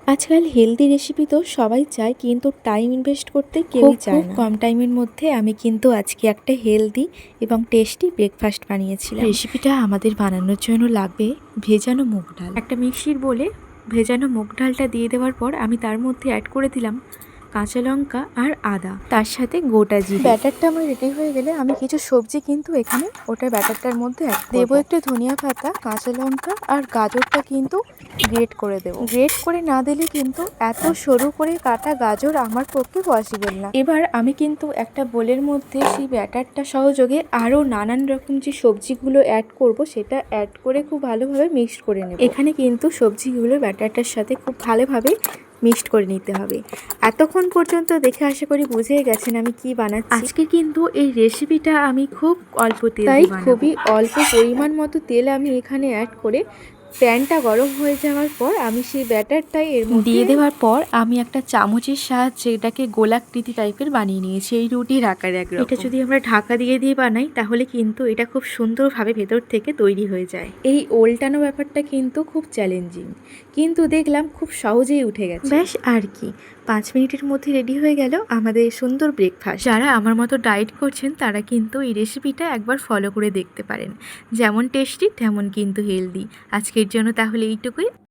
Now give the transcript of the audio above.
আজকাল healthy recipe তো সবাই চায়, কিন্তু টাইম ইনভেস্ট করতে কেউই চায় না। কম টাইমের মধ্যে আমি কিন্তু আজকে একটা হেলদি এবং টেস্টি ব্রেকফাস্ট বানিয়েছিলাম। রেসিপিটা আমাদের বানানোর জন্য লাগবে ভেজানো মুগ ডাল। একটা মিক্সির বলে ভেজানো মুগ ডালটা দিয়ে দেওয়ার পর আমি তার মধ্যে অ্যাড করে দিলাম কাঁচা লঙ্কা আর আদা, তার সাথে গোটা জিরে। ব্যাটারটা আমার রেডি হয়ে গেলে আমি কিছু সবজি কিন্তু এখানে ওটা ব্যাটারটার মধ্যে অ্যাড করব। দেবো একটু ধনিয়া পাতা, কাঁচা লঙ্কা আর গাজরটা কিন্তু গ্রেট করে দেবো। গ্রেট করে না দিলে কিন্তু এত সরু করে কাটা গাজর আমার পক্ষে পসিবল না। এবার আমি কিন্তু একটা বোলের মধ্যে সেই ব্যাটারটা সহযোগে আরও নানান রকম যে সবজিগুলো অ্যাড করব সেটা অ্যাড করে খুব ভালোভাবে মিক্সড করে নেব। এখানে কিন্তু সবজিগুলো ব্যাটারটার সাথে খুব ভালোভাবে মিক্সড করে নিতে হবে। এতক্ষণ পর্যন্ত দেখে আশা করি বুঝে গেছেন আমি কি বানাচ্ছি। আজকে কিন্তু এই রেসিপিটা আমি খুব অল্প তেল দিয়ে বানাবো। খুবই অল্প পরিমাণ মতো তেল আমি এখানে অ্যাড করে প্যানটা গরম হয়ে যাওয়ার পর আমি সেই ব্যাটারটাই এর মধ্যে দিয়ে দেওয়ার পর আমি একটা চামচের সাহায্যে এটাকে গোলাকৃতি টাইপের বানিয়ে নিয়েছি, এই রুটির আকারে একরকম। এটা যদি আমরা ঢাকা দিয়ে বানাই তাহলে কিন্তু এটা খুব সুন্দরভাবে ভেতর থেকে তৈরি হয়ে যায়। এই ওল্টানো ব্যাপারটা কিন্তু খুব চ্যালেঞ্জিং, কিন্তু দেখলাম খুব সহজেই উঠে গেছে। ব্যাস আর কি, 5 মিনিটের মধ্যে রেডি হয়ে গেল আমাদের সুন্দর ব্রেকফাস্ট। যারা আমার মতো ডায়েট করছেন তারা কিন্তু এই রেসিপিটা একবার ফলো করে দেখতে পারেন। যেমন টেস্টি তেমন কিন্তু হেলদি। আজকের জন্য তাহলে এইটুকুই।